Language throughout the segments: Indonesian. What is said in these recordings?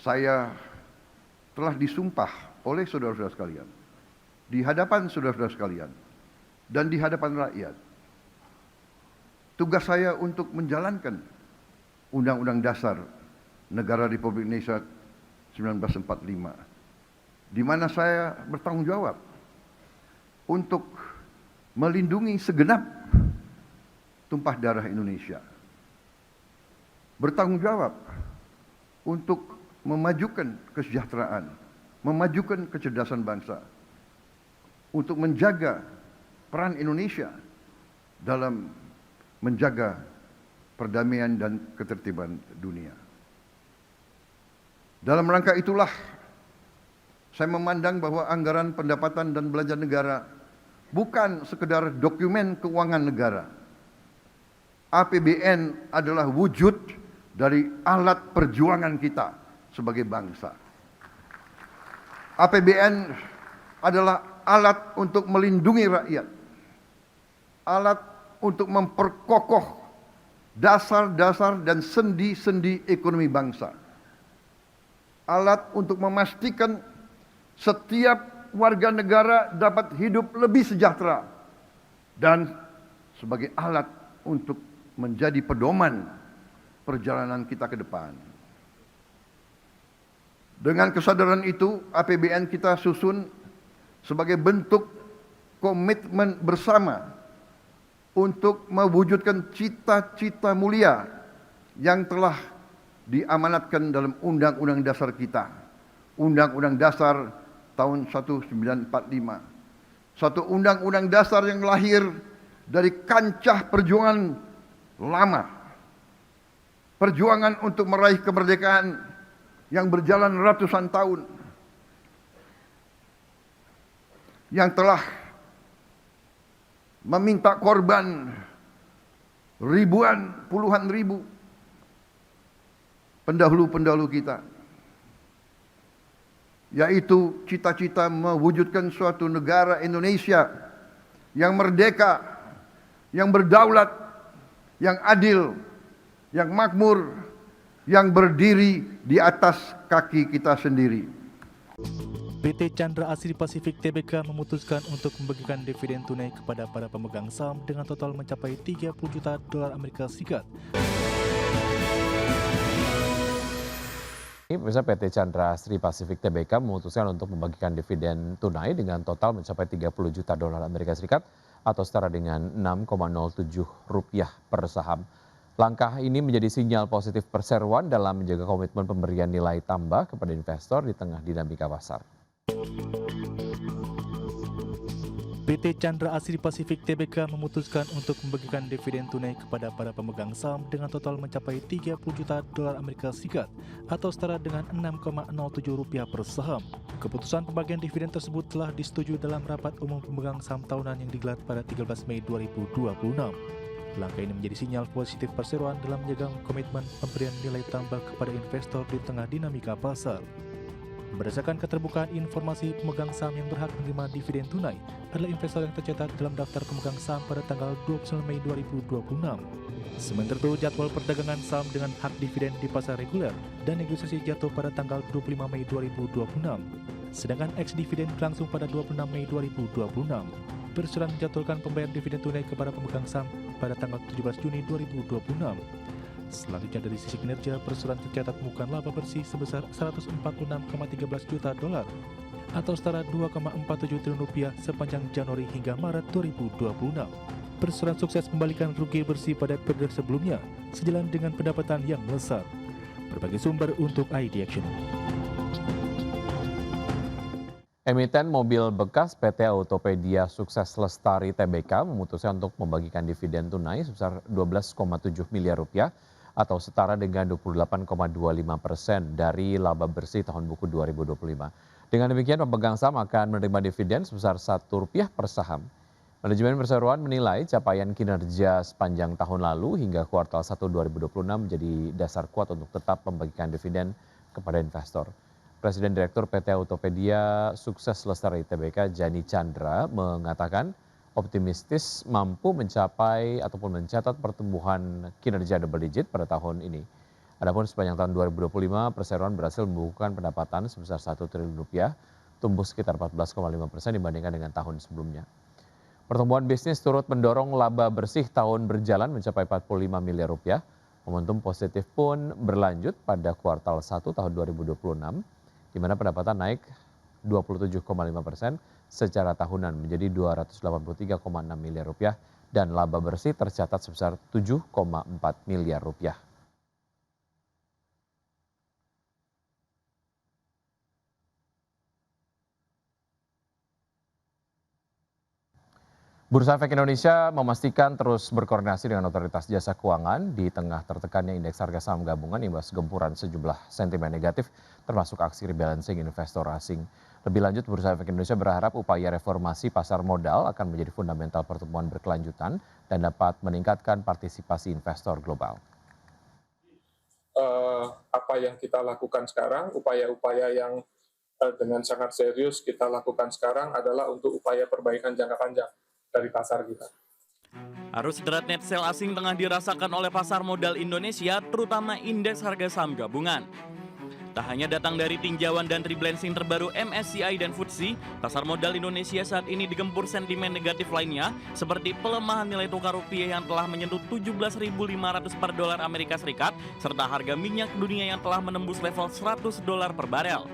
saya telah disumpah oleh saudara-saudara sekalian, di hadapan saudara-saudara sekalian, dan di hadapan rakyat. Tugas saya untuk menjalankan Undang-Undang Dasar Negara Republik Indonesia 1945, di mana saya bertanggung jawab untuk melindungi segenap tumpah darah Indonesia. Bertanggung jawab untuk memajukan kesejahteraan, memajukan kecerdasan bangsa, untuk menjaga peran Indonesia dalam menjaga perdamaian dan ketertiban dunia. Dalam rangka itulah saya memandang bahwa anggaran pendapatan dan belanja negara bukan sekedar dokumen keuangan negara. APBN adalah wujud dari alat perjuangan kita sebagai bangsa. APBN adalah alat untuk melindungi rakyat, alat untuk memperkokoh dasar-dasar dan sendi-sendi ekonomi bangsa, alat untuk memastikan setiap warga negara dapat hidup lebih sejahtera, dan sebagai alat untuk menjadi pedoman perjalanan kita ke depan. Dengan kesadaran itu, APBN kita susun sebagai bentuk komitmen bersama untuk mewujudkan cita-cita mulia yang telah diamanatkan dalam Undang-Undang Dasar kita, Undang-Undang Dasar tahun 1945. Satu Undang-Undang Dasar yang lahir dari kancah perjuangan lama, perjuangan untuk meraih kemerdekaan yang berjalan ratusan tahun, yang telah meminta korban ribuan, puluhan ribu pendahulu-pendahulu kita, yaitu cita-cita mewujudkan suatu negara Indonesia yang merdeka, yang berdaulat, yang adil, yang makmur, yang berdiri di atas kaki kita sendiri. PT Chandra Asri Pasifik Tbk memutuskan untuk membagikan dividen tunai kepada para pemegang saham dengan total mencapai 30 juta dolar Amerika Serikat. Pemirsa, PT Chandra Asri Pasifik Tbk memutuskan untuk membagikan dividen tunai dengan total mencapai 30 juta dolar Amerika Serikat atau setara dengan 6,07 rupiah per saham. Langkah ini menjadi sinyal positif perseroan dalam menjaga komitmen pemberian nilai tambah kepada investor di tengah dinamika pasar. PT Chandra Asri Pasifik Tbk memutuskan untuk membagikan dividen tunai kepada para pemegang saham dengan total mencapai 30 juta dolar Amerika Serikat atau setara dengan 6,07 rupiah per saham. Keputusan pembagian dividen tersebut telah disetujui dalam rapat umum pemegang saham tahunan yang digelar pada 13 Mei 2026. Langkah ini menjadi sinyal positif perseroan dalam menjaga komitmen pemberian nilai tambah kepada investor di tengah dinamika pasar. Berdasarkan keterbukaan informasi, pemegang saham yang berhak menerima dividen tunai adalah investor yang tercatat dalam daftar pemegang saham pada tanggal 29 Mei 2026. Sementara itu, jadwal perdagangan saham dengan hak dividen di pasar reguler dan negosiasi jatuh pada tanggal 25 Mei 2026. Sedangkan ex-dividen berlangsung pada 26 Mei 2026. Perseroan menjadwalkan pembayaran dividen tunai kepada pemegang saham pada tanggal 17 Juni 2026. Selanjutnya dari sisi kinerja, perseroan tercatat mengukuhkan laba bersih sebesar 146,13 juta dolar atau setara 2,47 triliun rupiah sepanjang Januari hingga Maret 2026. Perseroan sukses membalikan rugi bersih pada periode sebelumnya sejalan dengan pendapatan yang melesat. Berbagai sumber untuk ID Action. Emiten mobil bekas PT Autopedia Sukses Lestari Tbk memutuskan untuk membagikan dividen tunai sebesar 12,7 miliar rupiah atau setara dengan 28,25% dari laba bersih tahun buku 2025. Dengan demikian, pemegang saham akan menerima dividen sebesar Rp1 per saham. Manajemen perseroan menilai capaian kinerja sepanjang tahun lalu hingga kuartal 1 2026 menjadi dasar kuat untuk tetap membagikan dividen kepada investor. Presiden Direktur PT Autopedia Sukses Lestari Tbk Jani Chandra mengatakan optimistis mampu mencapai ataupun mencatat pertumbuhan kinerja double digit pada tahun ini. Adapun sepanjang tahun 2025, perseroan berhasil membukukan pendapatan sebesar 1 triliun rupiah, tumbuh sekitar 14,5% dibandingkan dengan tahun sebelumnya. Pertumbuhan bisnis turut mendorong laba bersih tahun berjalan mencapai 45 miliar rupiah. Momentum positif pun berlanjut pada kuartal 1 tahun 2026, di mana pendapatan naik 27,5% secara tahunan menjadi 283,6 miliar rupiah dan laba bersih tercatat sebesar 7,4 miliar rupiah. Bursa Efek Indonesia memastikan terus berkoordinasi dengan otoritas jasa keuangan di tengah tertekannya indeks harga saham gabungan imbas gempuran sejumlah sentimen negatif termasuk aksi rebalancing investor asing. Lebih lanjut, Bursa Efek Indonesia berharap upaya reformasi pasar modal akan menjadi fundamental pertumbuhan berkelanjutan dan dapat meningkatkan partisipasi investor global. Apa yang kita lakukan sekarang, upaya-upaya yang dengan sangat serius kita lakukan sekarang adalah untuk upaya perbaikan jangka panjang dari pasar kita. Arus derat net sell asing tengah dirasakan oleh pasar modal Indonesia, terutama indeks harga saham gabungan. Tak hanya datang dari tinjauan dan rebalancing terbaru MSCI dan FTSE, pasar modal Indonesia saat ini digempur sentimen negatif lainnya, seperti pelemahan nilai tukar rupiah yang telah menyentuh 17.500 per dolar Amerika Serikat, serta harga minyak dunia yang telah menembus level $100 per barel.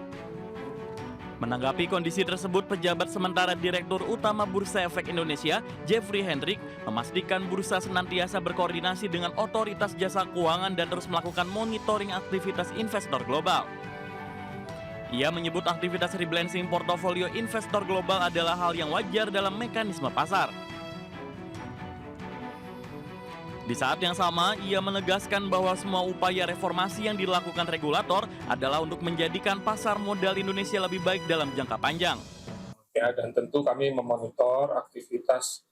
Menanggapi kondisi tersebut, pejabat sementara Direktur Utama Bursa Efek Indonesia, Jeffrey Hendrik, memastikan bursa senantiasa berkoordinasi dengan otoritas jasa keuangan dan terus melakukan monitoring aktivitas investor global. Ia menyebut aktivitas rebalancing portofolio investor global adalah hal yang wajar dalam mekanisme pasar. Di saat yang sama, ia menegaskan bahwa semua upaya reformasi yang dilakukan regulator adalah untuk menjadikan pasar modal Indonesia lebih baik dalam jangka panjang. Ya, dan tentu kami memonitor aktivitas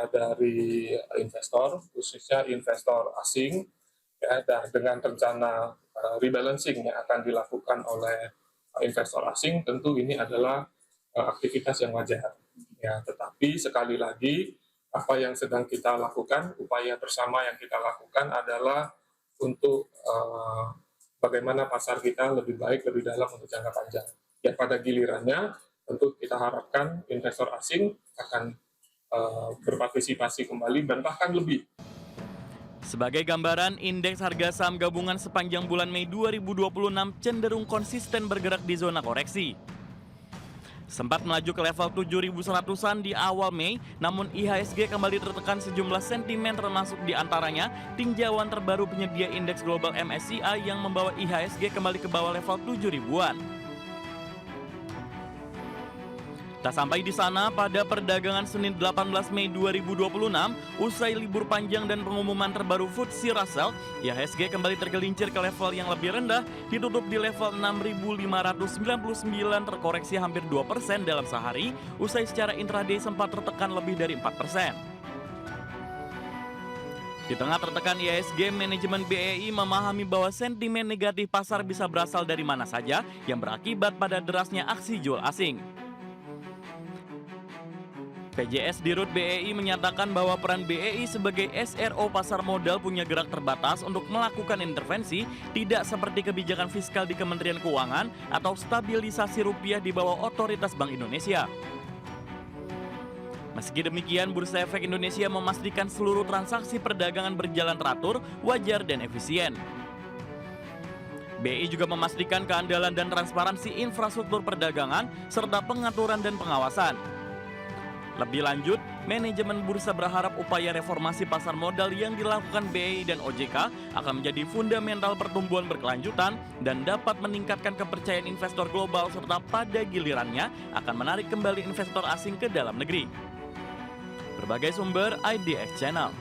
dari investor, khususnya investor asing, ya, dan dengan rencana rebalancing yang akan dilakukan oleh investor asing, tentu ini adalah aktivitas yang wajar. Ya, tetapi sekali lagi, apa yang sedang kita lakukan, upaya bersama yang kita lakukan adalah untuk bagaimana pasar kita lebih baik, lebih dalam untuk jangka panjang. Ya, pada gilirannya, tentu kita harapkan investor asing akan berpartisipasi kembali dan bahkan lebih. Sebagai gambaran, indeks harga saham gabungan sepanjang bulan Mei 2026 cenderung konsisten bergerak di zona koreksi. Sempat melaju ke level 7.100-an di awal Mei, namun IHSG kembali tertekan sejumlah sentimen termasuk diantaranya tinjauan terbaru penyedia indeks global MSCI yang membawa IHSG kembali ke bawah level 7.000-an. Tak sampai di sana, pada perdagangan Senin 18 Mei 2026, usai libur panjang dan pengumuman terbaru FTSE Russell, IHSG kembali tergelincir ke level yang lebih rendah, ditutup di level 6.599 terkoreksi hampir 2% dalam sehari, usai secara intraday sempat tertekan lebih dari 4%. Di tengah tertekan IHSG, manajemen BEI memahami bahwa sentimen negatif pasar bisa berasal dari mana saja yang berakibat pada derasnya aksi jual asing. PJS Dirut BEI menyatakan bahwa peran BEI sebagai SRO pasar modal punya gerak terbatas untuk melakukan intervensi, tidak seperti kebijakan fiskal di Kementerian Keuangan atau stabilisasi rupiah di bawah otoritas Bank Indonesia. Meski demikian, Bursa Efek Indonesia memastikan seluruh transaksi perdagangan berjalan teratur, wajar, dan efisien. BEI juga memastikan keandalan dan transparansi infrastruktur perdagangan serta pengaturan dan pengawasan. Lebih lanjut, manajemen bursa berharap upaya reformasi pasar modal yang dilakukan BEI dan OJK akan menjadi fundamental pertumbuhan berkelanjutan dan dapat meningkatkan kepercayaan investor global serta pada gilirannya akan menarik kembali investor asing ke dalam negeri. Berbagai sumber IDX Channel.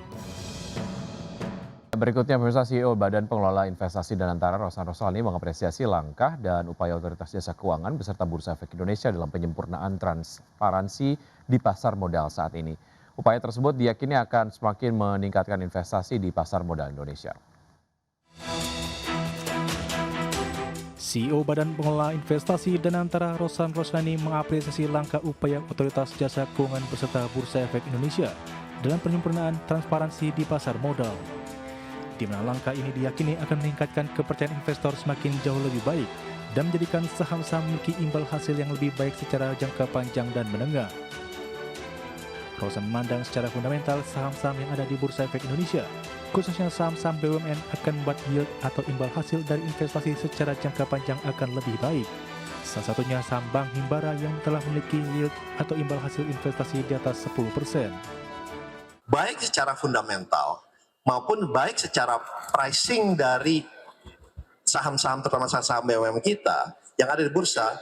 Berikutnya, pemirsa, CEO Badan Pengelola Investasi Danantara Roslan Roslani mengapresiasi langkah dan upaya otoritas jasa keuangan beserta Bursa Efek Indonesia dalam penyempurnaan transparansi di pasar modal saat ini. Upaya tersebut diyakini akan semakin meningkatkan investasi di pasar modal Indonesia. CEO Badan Pengelola Investasi Danantara Roslan Roslani mengapresiasi langkah upaya otoritas jasa keuangan beserta Bursa Efek Indonesia dalam penyempurnaan transparansi di pasar modal. di mana langkah ini diyakini akan meningkatkan kepercayaan investor semakin jauh lebih baik dan menjadikan saham-saham memiliki imbal hasil yang lebih baik secara jangka panjang dan menengah. Rosan memandang secara fundamental saham-saham yang ada di Bursa Efek Indonesia, khususnya saham-saham BUMN akan membuat yield atau imbal hasil dari investasi secara jangka panjang akan lebih baik. Salah satunya saham Bank Himbara yang telah memiliki yield atau imbal hasil investasi di atas 10%. Baik secara fundamental maupun baik secara pricing dari saham-saham, terutama saham BUMN kita yang ada di bursa,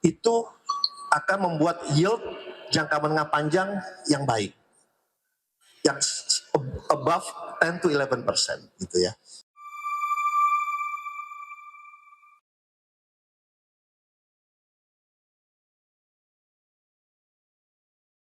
itu akan membuat yield jangka menengah panjang yang baik, yang above 10 to 11% gitu ya.